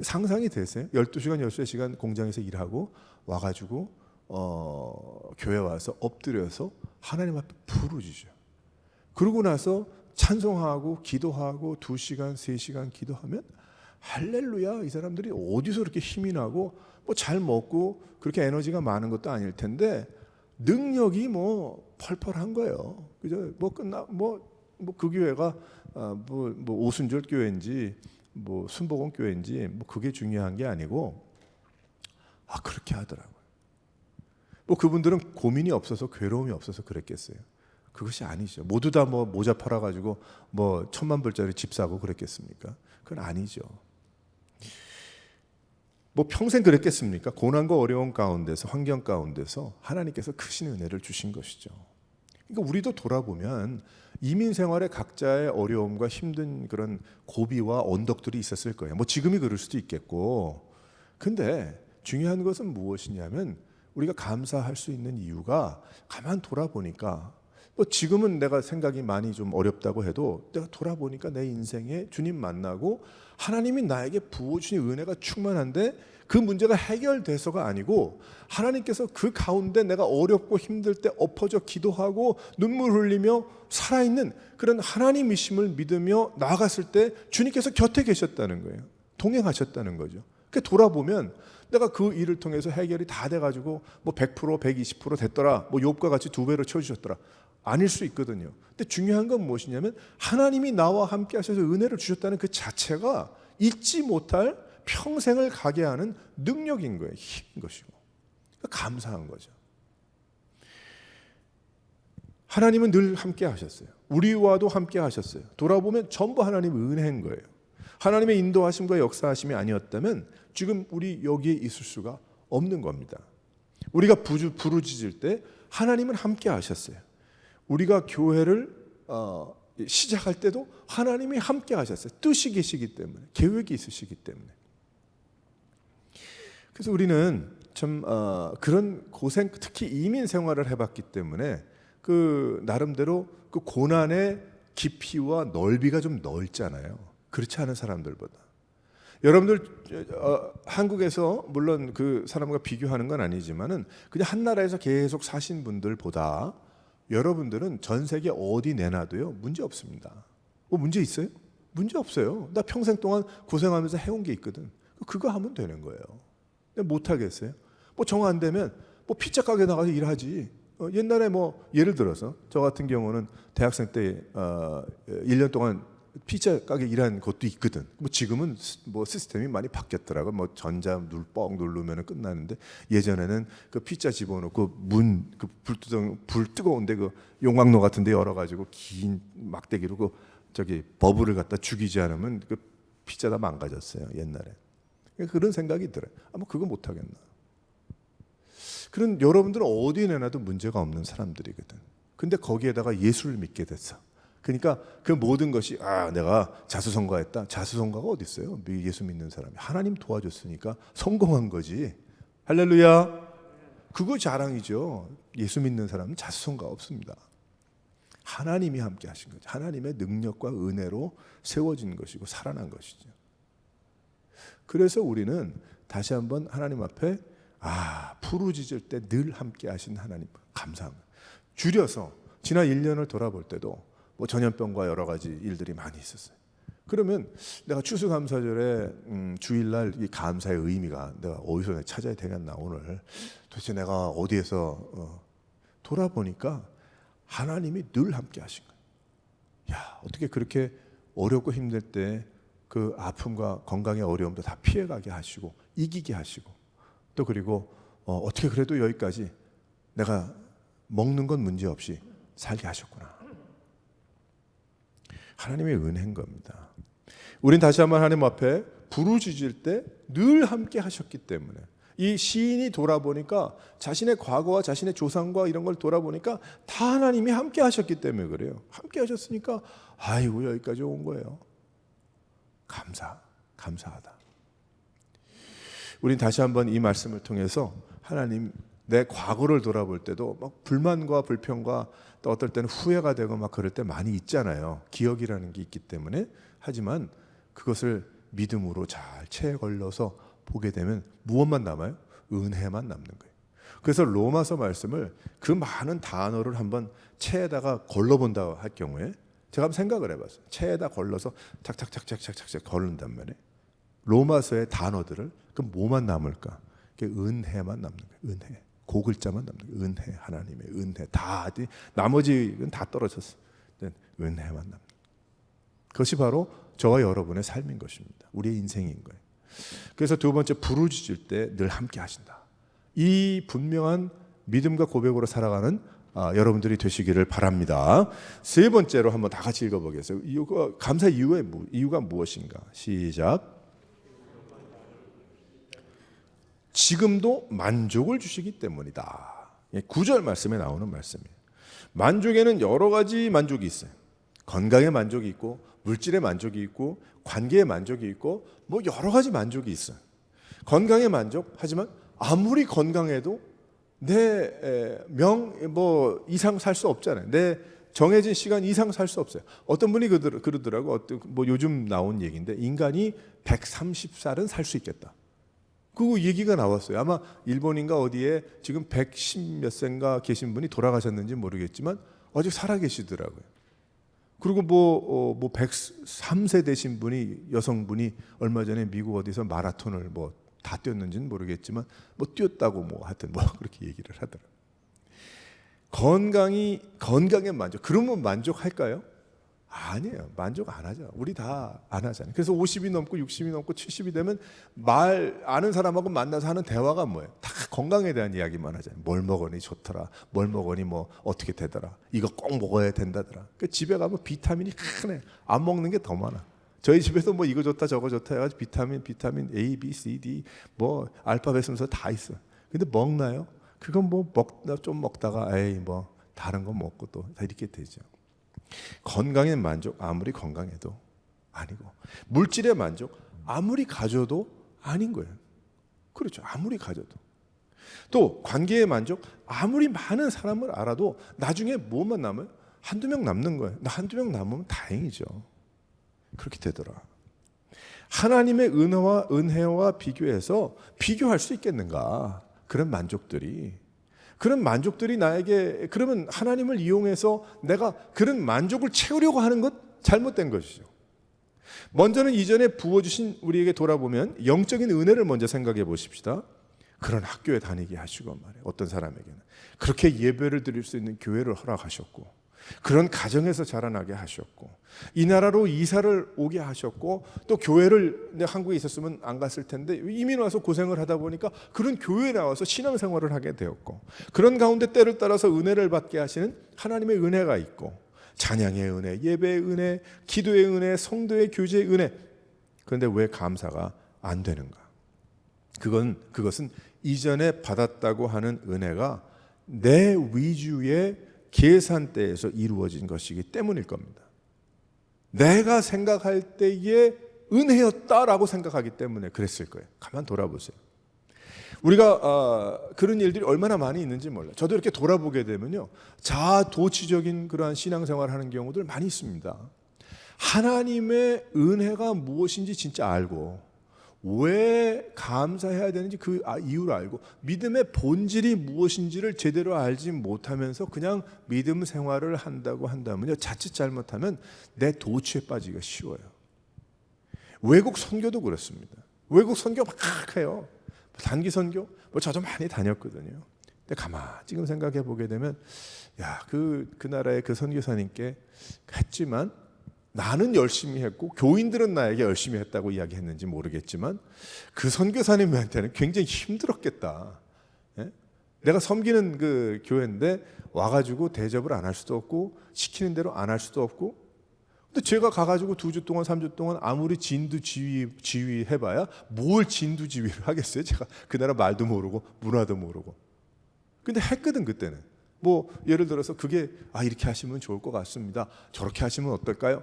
상상이 되세요? 12시간, 13시간 공장에서 일하고 와가지고 교회 와서 엎드려서 하나님 앞에 부르짖어요. 그러고 나서 찬송하고 기도하고 2시간, 3시간 기도하면 할렐루야, 이 사람들이 어디서 그렇게 힘이 나고 뭐 잘 먹고 그렇게 에너지가 많은 것도 아닐 텐데 능력이 뭐 펄펄한 거예요. 그죠? 그 교회가 뭐 오순절 교회인지 뭐 순복음 교회인지 뭐 그게 중요한 게 아니고 그렇게 하더라고요. 뭐 그분들은 고민이 없어서 괴로움이 없어서 그랬겠어요. 그것이 아니죠. 모두 다 뭐 모자 팔아가지고 뭐 1,000,000불짜리 집 사고 그랬겠습니까? 그건 아니죠. 뭐 평생 그랬겠습니까? 고난과 어려움 가운데서, 환경 가운데서 하나님께서 크신 은혜를 주신 것이죠. 그러니까 우리도 돌아보면 이민 생활에 각자의 어려움과 힘든 그런 고비와 언덕들이 있었을 거예요. 뭐 지금이 그럴 수도 있겠고. 근데 중요한 것은 무엇이냐면 우리가 감사할 수 있는 이유가 가만 돌아보니까 뭐 지금은 내가 생각이 많이 좀 어렵다고 해도 내가 돌아보니까 내 인생에 주님 만나고 하나님이 나에게 부어주신 은혜가 충만한데 그 문제가 해결돼서가 아니고 하나님께서 그 가운데 내가 어렵고 힘들 때 엎어져 기도하고 눈물 흘리며 살아있는 그런 하나님이심을 믿으며 나아갔을 때 주님께서 곁에 계셨다는 거예요. 동행하셨다는 거죠. 그러니까 돌아보면 내가 그 일을 통해서 해결이 다 돼가지고 뭐 100%, 120% 됐더라, 뭐 욥과 같이 2배로 채워주셨더라, 아닐 수 있거든요. 근데 중요한 건 무엇이냐면 하나님이 나와 함께 하셔서 은혜를 주셨다는 그 자체가 잊지 못할 평생을 가게 하는 능력인 거예요. 힘인 것이고 감사한 거죠. 하나님은 늘 함께 하셨어요. 우리와도 함께 하셨어요. 돌아보면 전부 하나님의 은혜인 거예요. 하나님의 인도하심과 역사하심이 아니었다면 지금 우리 여기에 있을 수가 없는 겁니다. 우리가 부르짖을 때 하나님은 함께 하셨어요. 우리가 교회를 시작할 때도 하나님이 함께 하셨어요. 뜻이 계시기 때문에, 계획이 있으시기 때문에. 그래서 우리는 참 그런 고생, 특히 이민 생활을 해봤기 때문에 그 나름대로 그 고난의 깊이와 넓이가 좀 넓잖아요. 그렇지 않은 사람들보다. 여러분들 한국에서 물론 그 사람과 비교하는 건 아니지만은 그냥 한 나라에서 계속 사신 분들보다 여러분들은 전 세계 어디 내놔도요 문제 없습니다. 문제 있어요? 문제 없어요. 나 평생 동안 고생하면서 해온 게 있거든. 그거 하면 되는 거예요. 못 하겠어요? 뭐 정 안 되면 뭐 피자 가게 나가서 일하지. 옛날에 뭐 예를 들어서 저 같은 경우는 대학생 때 1년 동안 피자 가게 일한 것도 있거든. 뭐 지금은 뭐 시스템이 많이 바뀌었더라고. 뭐 전자 뻥 누르면 끝나는데 예전에는 그 피자 집어넣고 불 뜨거운데 그 용광로 같은데 열어가지고 긴 막대기로 그 저기 버블을 갖다 죽이지 않으면 그 피자 다 망가졌어요 옛날에. 그런 생각이 들어요. 뭐 그거 못 하겠나. 그런 여러분들은 어디에 내놔도 문제가 없는 사람들이거든. 근데 거기에다가 예수를 믿게 됐어. 그러니까 그 모든 것이 내가 자수성가했다. 자수성가가 어디 있어요? 예수 믿는 사람이 하나님 도와줬으니까 성공한 거지. 할렐루야. 그거 자랑이죠. 예수 믿는 사람은 자수성가 없습니다. 하나님이 함께 하신 거죠. 하나님의 능력과 은혜로 세워진 것이고 살아난 것이죠. 그래서 우리는 다시 한번 하나님 앞에 부르짖을 때 늘 함께 하신 하나님 감사합니다. 줄여서 지난 1년을 돌아볼 때도 뭐 전염병과 여러 가지 일들이 많이 있었어요. 그러면 내가 추수감사절에 주일날 이 감사의 의미가 내가 어디서 찾아야 되겠나 오늘 도대체 내가 어디에서 돌아보니까 하나님이 늘 함께 하신 거예요. 어떻게 그렇게 어렵고 힘들 때 그 아픔과 건강의 어려움도 다 피해가게 하시고 이기게 하시고 또 그리고 어떻게 그래도 여기까지 내가 먹는 건 문제없이 살게 하셨구나. 하나님의 은혜인 겁니다. 우린 다시 한번 하나님 앞에 부르짖을 때 늘 함께 하셨기 때문에 이 시인이 돌아보니까 자신의 과거와 자신의 조상과 이런 걸 돌아보니까 다 하나님이 함께 하셨기 때문에 그래요. 함께 하셨으니까 여기까지 온 거예요. 감사하다. 우린 다시 한번 이 말씀을 통해서 하나님 내 과거를 돌아볼 때도 막 불만과 불평과 또 어떨 때는 후회가 되고 막 그럴 때 많이 있잖아요. 기억이라는 게 있기 때문에. 하지만 그것을 믿음으로 잘 체에 걸러서 보게 되면 무엇만 남아요? 은혜만 남는 거예요. 그래서 로마서 말씀을 그 많은 단어를 한번 체에다가 걸러본다 할 경우에 제가 한번 생각을 해봤어요. 체에다 걸러서 착착착착착착 걸른단 말이에요. 로마서의 단어들을 그럼 뭐만 남을까? 은혜만 남는 거예요. 은혜. 그 글자만 남는 거예요. 은혜. 하나님의 은혜. 나머지는 다 떨어졌어요. 은혜만 남는 거예요. 그것이 바로 저와 여러분의 삶인 것입니다. 우리의 인생인 거예요. 그래서 두 번째 부르짖을 때 늘 함께 하신다. 이 분명한 믿음과 고백으로 살아가는 여러분들이 되시기를 바랍니다. 세 번째로 한번 다 같이 읽어보겠습니다. 감사 이유가 무엇인가? 시작. 지금도 만족을 주시기 때문이다. 9절 말씀에 나오는 말씀이에요. 만족에는 여러 가지 만족이 있어요. 건강의 만족이 있고 물질의 만족이 있고 관계의 만족이 있고 뭐 여러 가지 만족이 있어요. 건강의 만족, 하지만 아무리 건강해도 내 명 이상 살 수 없잖아요. 내 정해진 시간 이상 살 수 없어요. 어떤 분이 그러더라고. 뭐 요즘 나온 얘기인데 인간이 130살은 살 수 있겠다. 그 얘기가 나왔어요. 아마 일본인가 어디에 지금 110 몇 세인가 계신 분이 돌아가셨는지 모르겠지만 아직 살아 계시더라고요. 그리고 뭐 103세 되신 분이 여성분이 얼마 전에 미국 어디서 마라톤을 다 뛰었는지는 모르겠지만 뛰었다고 하여튼 그렇게 얘기를 하더라고요. 건강에 만족. 그러면 만족할까요? 아니에요. 만족 안 하죠. 우리 다 안 하잖아요. 그래서 50이 넘고 60이 넘고 70이 되면 아는 사람하고 만나서 하는 대화가 뭐예요? 다 건강에 대한 이야기만 하잖아요. 뭘 먹으니 좋더라. 뭘 먹으니 어떻게 되더라. 이거 꼭 먹어야 된다더라. 집에 가면 비타민이 크네. 안 먹는 게 더 많아. 저희 집에도 이거 좋다 저거 좋다 해가지고 비타민 A, B, C, D 알파벳 순서 다 있어. 근데 먹나요? 그건 좀 먹다가 다른 거 먹고 또 다 이렇게 되죠. 건강의 만족 아무리 건강해도 아니고 물질의 만족 아무리 가져도 아닌 거예요. 그렇죠. 아무리 가져도. 또 관계의 만족, 아무리 많은 사람을 알아도 나중에 뭐만 남아요? 한두 명 남는 거예요. 나 한두 명 남으면 다행이죠. 그렇게 되더라. 하나님의 은혜와 비교해서 비교할 수 있겠는가? 그런 만족들이 나에게, 그러면 하나님을 이용해서 내가 그런 만족을 채우려고 하는 것 잘못된 것이죠. 먼저는 이전에 부어주신 우리에게 돌아보면 영적인 은혜를 먼저 생각해 보십시다. 그런 학교에 다니게 하시고 말이에요. 어떤 사람에게는 그렇게 예배를 드릴 수 있는 교회를 허락하셨고, 그런 가정에서 자라나게 하셨고, 이 나라로 이사를 오게 하셨고, 또 교회를 내가 한국에 있었으면 안 갔을 텐데 이민 와서 고생을 하다 보니까 그런 교회에 나와서 신앙생활을 하게 되었고, 그런 가운데 때를 따라서 은혜를 받게 하시는 하나님의 은혜가 있고, 찬양의 은혜, 예배의 은혜, 기도의 은혜, 성도의 교제의 은혜. 그런데 왜 감사가 안 되는가? 그것은 이전에 받았다고 하는 은혜가 내 위주의 계산대에서 이루어진 것이기 때문일 겁니다. 내가 생각할 때에 은혜였다라고 생각하기 때문에 그랬을 거예요. 가만 돌아보세요. 우리가 그런 일들이 얼마나 많이 있는지 몰라요. 저도 이렇게 돌아보게 되면요, 자아도취적인 그러한 신앙생활을 하는 경우들 많이 있습니다. 하나님의 은혜가 무엇인지 진짜 알고, 왜 감사해야 되는지 그 이유를 알고, 믿음의 본질이 무엇인지를 제대로 알지 못하면서 그냥 믿음 생활을 한다고 한다면요, 자칫 잘못하면 내 도취에 빠지기가 쉬워요. 외국 선교도 그렇습니다. 외국 선교 막 해요. 단기 선교 저도 많이 다녔거든요. 근데 가만 지금 생각해 보게 되면, 그 나라의 그 선교사님께 했지만 나는 열심히 했고 교인들은 나에게 열심히 했다고 이야기했는지 모르겠지만 그 선교사님한테는 굉장히 힘들었겠다. 내가 섬기는 그 교회인데 와가지고 대접을 안 할 수도 없고 시키는 대로 안 할 수도 없고, 근데 제가 가가지고 2주 동안 3주 동안 아무리 진두지휘 해봐야 뭘 진두지휘를 하겠어요. 제가 그 나라 말도 모르고 문화도 모르고. 근데 했거든 그때는. 예를 들어서 그게 이렇게 하시면 좋을 것 같습니다. 저렇게 하시면 어떨까요?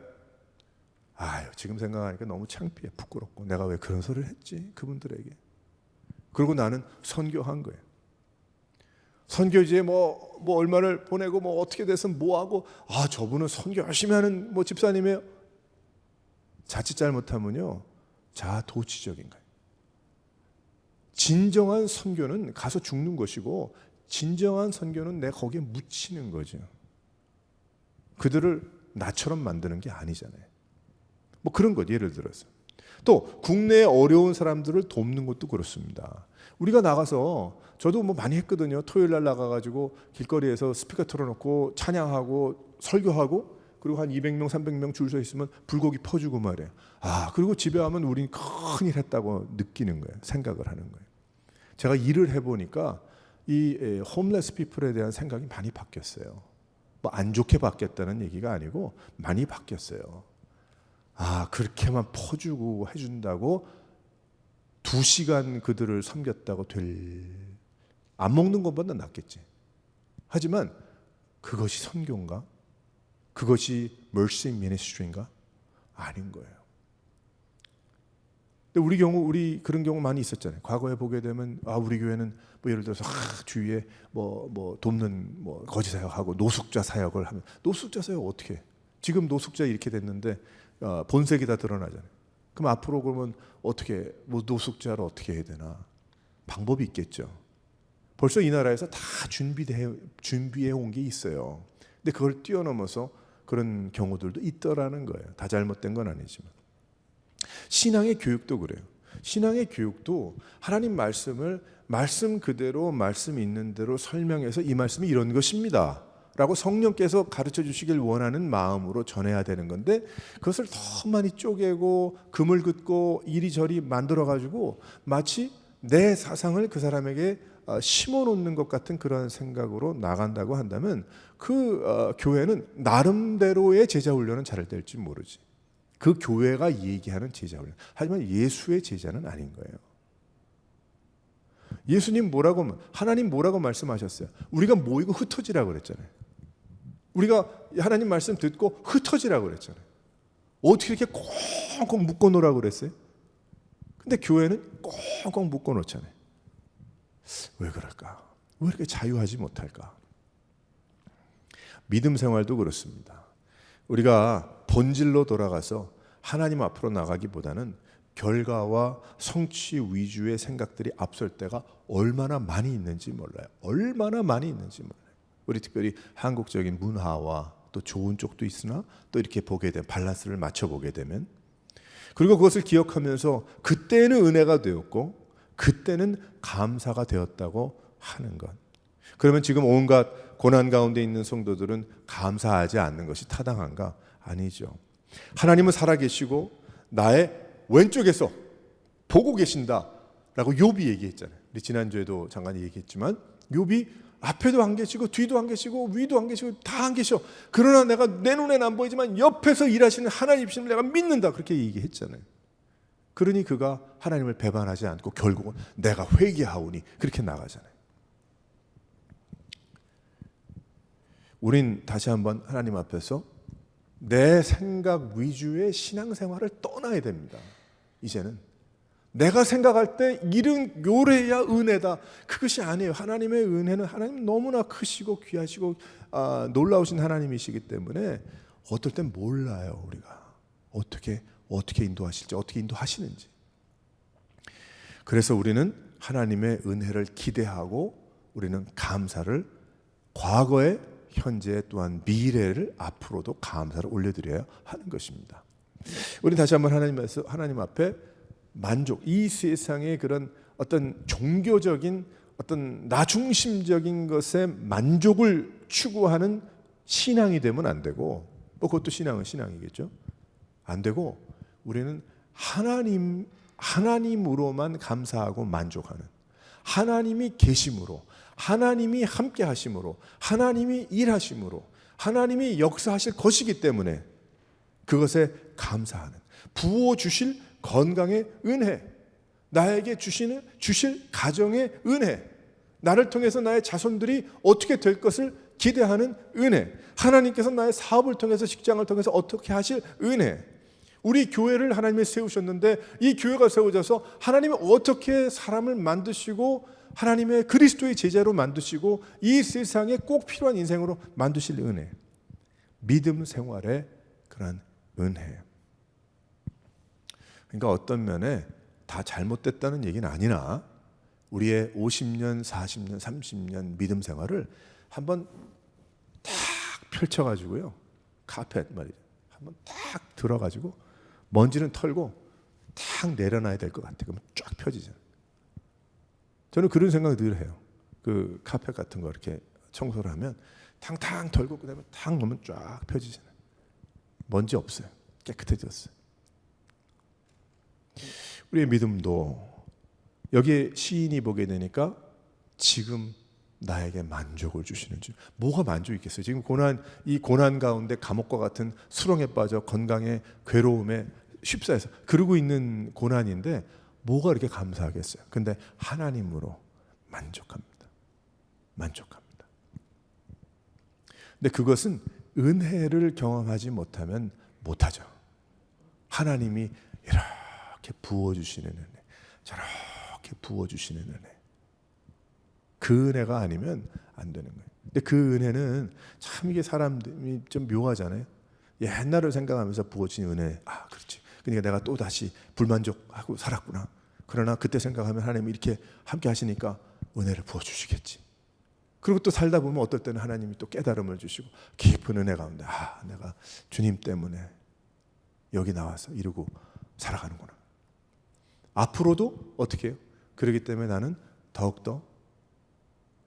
지금 생각하니까 너무 창피해, 부끄럽고, 내가 왜 그런 소리를 했지 그분들에게. 그리고 나는 선교한 거예요. 선교지에 얼마를 보내고 어떻게 돼서 하고, 저분은 선교 열심히 하는 집사님이에요. 자칫 잘못하면요, 자아도취적인 거예요. 진정한 선교는 가서 죽는 것이고, 진정한 선교는 내가 거기에 묻히는 거죠. 그들을 나처럼 만드는 게 아니잖아요. 그런 것, 예를 들어서. 또 국내에 어려운 사람들을 돕는 것도 그렇습니다. 우리가 나가서, 저도 많이 했거든요. 토요일 날 나가가지고 길거리에서 스피커 틀어놓고 찬양하고 설교하고, 그리고 한 200명 300명 줄 서 있으면 불고기 퍼주고 말이에요. 그리고 집에 가면 우린 큰일 했다고 느끼는 거예요. 생각을 하는 거예요. 제가 일을 해보니까 이 홈레스 피플에 대한 생각이 많이 바뀌었어요. 안 좋게 바뀌었다는 얘기가 아니고 많이 바뀌었어요. 그렇게만 퍼주고 해준다고 2시간 그들을 섬겼다고 안 먹는 것보다 낫겠지. 하지만 그것이 선교인가? 그것이 mercy ministry인가? 아닌 거예요. 근데 우리 그런 경우 많이 있었잖아요. 과거에 보게 되면 우리 교회는 예를 들어서 주위에 돕는 거지 사역하고 노숙자 사역을 하면, 노숙자 사역 어떻게 해? 지금 노숙자 이렇게 됐는데 본색이 다 드러나잖아요. 그럼 앞으로 그러면 어떻게 노숙자를 어떻게 해야 되나? 방법이 있겠죠. 벌써 이 나라에서 다 준비해 온 게 있어요. 근데 그걸 뛰어넘어서 그런 경우들도 있더라는 거예요. 다 잘못된 건 아니지만. 신앙의 교육도 그래요. 신앙의 교육도 하나님 말씀을 말씀 그대로 말씀 있는 대로 설명해서 이 말씀이 이런 것입니다 라고 성령께서 가르쳐 주시길 원하는 마음으로 전해야 되는 건데, 그것을 너무 많이 쪼개고 금을 긋고 이리저리 만들어가지고 마치 내 사상을 그 사람에게 심어놓는 것 같은 그런 생각으로 나간다고 한다면 그 교회는 나름대로의 제자훈련은 잘 될지 모르지. 그 교회가 얘기하는 제자훈련. 하지만 예수의 제자는 아닌 거예요. 예수님 하나님 뭐라고 말씀하셨어요? 우리가 모이고 흩어지라고 그랬잖아요. 우리가 하나님 말씀 듣고 흩어지라고 그랬잖아요. 어떻게 이렇게 꽁꽁 묶어놓으라고 그랬어요? 근데 교회는 꽁꽁 묶어놓잖아요. 왜 그럴까? 왜 이렇게 자유하지 못할까? 믿음 생활도 그렇습니다. 우리가 본질로 돌아가서 하나님 앞으로 나가기보다는 결과와 성취 위주의 생각들이 앞설 때가 얼마나 많이 있는지 몰라요. 얼마나 많이 있는지 몰라요. 우리 특별히 한국적인 문화와 또 좋은 쪽도 있으나 또 이렇게 보게 되면 밸런스를 맞춰보게 되면, 그리고 그것을 기억하면서 그때는 은혜가 되었고 그때는 감사가 되었다고 하는 것. 그러면 지금 온갖 고난 가운데 있는 성도들은 감사하지 않는 것이 타당한가? 아니죠. 하나님은 살아계시고 나의 왼쪽에서 보고 계신다라고 욥이 얘기했잖아요. 우리 지난주에도 잠깐 얘기했지만 욥이 앞에도 안 계시고 뒤도 안 계시고 위도 안 계시고 다 안 계셔. 그러나 내가 내 눈에는 안 보이지만 옆에서 일하시는 하나님이심을 내가 믿는다. 그렇게 얘기했잖아요. 그러니 그가 하나님을 배반하지 않고 결국은 내가 회개하오니 그렇게 나가잖아요. 우린 다시 한번 하나님 앞에서 내 생각 위주의 신앙생활을 떠나야 됩니다. 이제는 내가 생각할 때 이런 요래야 은혜다. 그것이 아니에요. 하나님의 은혜는 하나님 너무나 크시고 귀하시고 놀라우신 하나님이시기 때문에 어떨 땐 몰라요. 우리가 어떻게 인도하실지, 어떻게 인도하시는지. 그래서 우리는 하나님의 은혜를 기대하고 우리는 감사를 과거에, 현재 또한 미래를 앞으로도 감사를 올려드려야 하는 것입니다. 우리는 다시 한번 하나님 앞에 만족, 이 세상의 그런 어떤 종교적인 어떤 나 중심적인 것에 만족을 추구하는 신앙이 되면 안 되고, 뭐 그것도 신앙은 신앙이겠죠. 안 되고 우리는 하나님으로만 감사하고 만족하는, 하나님이 계심으로, 하나님이 함께 하심으로, 하나님이 일하심으로, 하나님이 역사하실 것이기 때문에 그것에 감사하는, 부어주실 건강의 은혜, 나에게 주실 가정의 은혜, 나를 통해서 나의 자손들이 어떻게 될 것을 기대하는 은혜, 하나님께서 나의 사업을 통해서, 직장을 통해서 어떻게 하실 은혜, 우리 교회를 하나님이 세우셨는데 이 교회가 세워져서 하나님이 어떻게 사람을 만드시고 하나님의 그리스도의 제자로 만드시고 이 세상에 꼭 필요한 인생으로 만드실 은혜, 믿음 생활의 그런 은혜. 그러니까 어떤 면에 다 잘못됐다는 얘기는 아니나 우리의 50년, 40년, 30년 믿음 생활을 한번 딱 펼쳐가지고요, 카펫 말이죠, 한번 딱 들어가지고 먼지는 털고 딱 내려놔야 될 것 같아요. 그러면 쫙 펴지잖아요. 저는 그런 생각을 늘 해요. 그 카펫 같은 거 이렇게 청소를 하면 탕탕 털고 그다음에 탁 놓으면 쫙 펴지잖아요. 먼지 없어요. 깨끗해졌어요. 우리의 믿음도 여기에 시인이 보게 되니까 지금 나에게 만족을 주시는 줄. 뭐가 만족이 있겠어요? 지금 이 고난 가운데 감옥과 같은 수렁에 빠져 건강에 괴로움에 쉽사해서 그러고 있는 고난인데 뭐가 이렇게 감사하겠어요? 근데 하나님으로 만족합니다. 만족합니다. 근데 그것은 은혜를 경험하지 못하면 못하죠. 하나님이 이렇게 부어주시는 은혜, 저렇게 부어주시는 은혜, 그 은혜가 아니면 안 되는 거예요. 근데 그 은혜는 참 이게 사람들이 좀 묘하잖아요. 옛날을 생각하면서 부어진 은혜, 그렇지. 그러니까 내가 또 다시 불만족하고 살았구나. 그러나 그때 생각하면 하나님이 이렇게 함께 하시니까 은혜를 부어주시겠지. 그리고 또 살다 보면 어떨 때는 하나님이 또 깨달음을 주시고 깊은 은혜 가운데 내가 주님 때문에 여기 나와서 이루고 살아가는구나. 앞으로도 어떻게 해요? 그렇기 때문에 나는 더욱더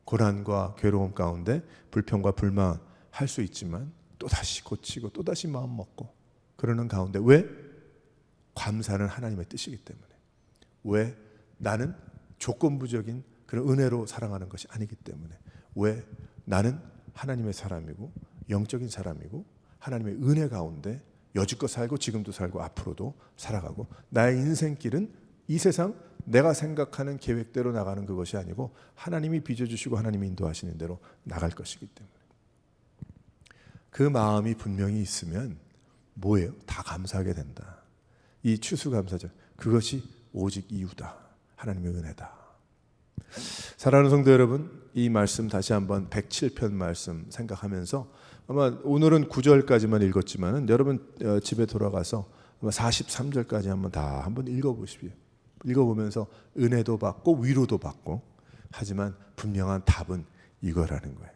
고난과 괴로움 가운데 불평과 불만할 수 있지만 또다시 고치고 또다시 마음 먹고 그러는 가운데, 왜? 감사는 하나님의 뜻이기 때문에. 왜? 나는 조건부적인 그런 은혜로 살아가는 것이 아니기 때문에. 왜? 나는 하나님의 사람이고 영적인 사람이고 하나님의 은혜 가운데 여지껏 살고 지금도 살고 앞으로도 살아가고, 나의 인생길은 이 세상 내가 생각하는 계획대로 나가는 그것이 아니고 하나님이 빚어주시고 하나님이 인도하시는 대로 나갈 것이기 때문에. 그 마음이 분명히 있으면 뭐예요? 다 감사하게 된다. 이 추수감사절, 그것이 오직 이유다. 하나님의 은혜다. 사랑하는 성도 여러분, 이 말씀 다시 한번 107편 말씀 생각하면서 아마 오늘은 9절까지만 읽었지만 여러분 집에 돌아가서 아마 43절까지 한번 읽어보십시오. 읽어보면서 은혜도 받고 위로도 받고, 하지만 분명한 답은 이거라는 거예요.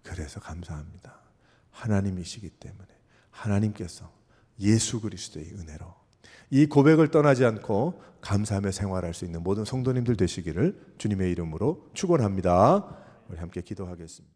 그래서 감사합니다. 하나님이시기 때문에, 하나님께서 예수 그리스도의 은혜로 이 고백을 떠나지 않고 감사하며 생활할 수 있는 모든 성도님들 되시기를 주님의 이름으로 축원합니다. 우리 함께 기도하겠습니다.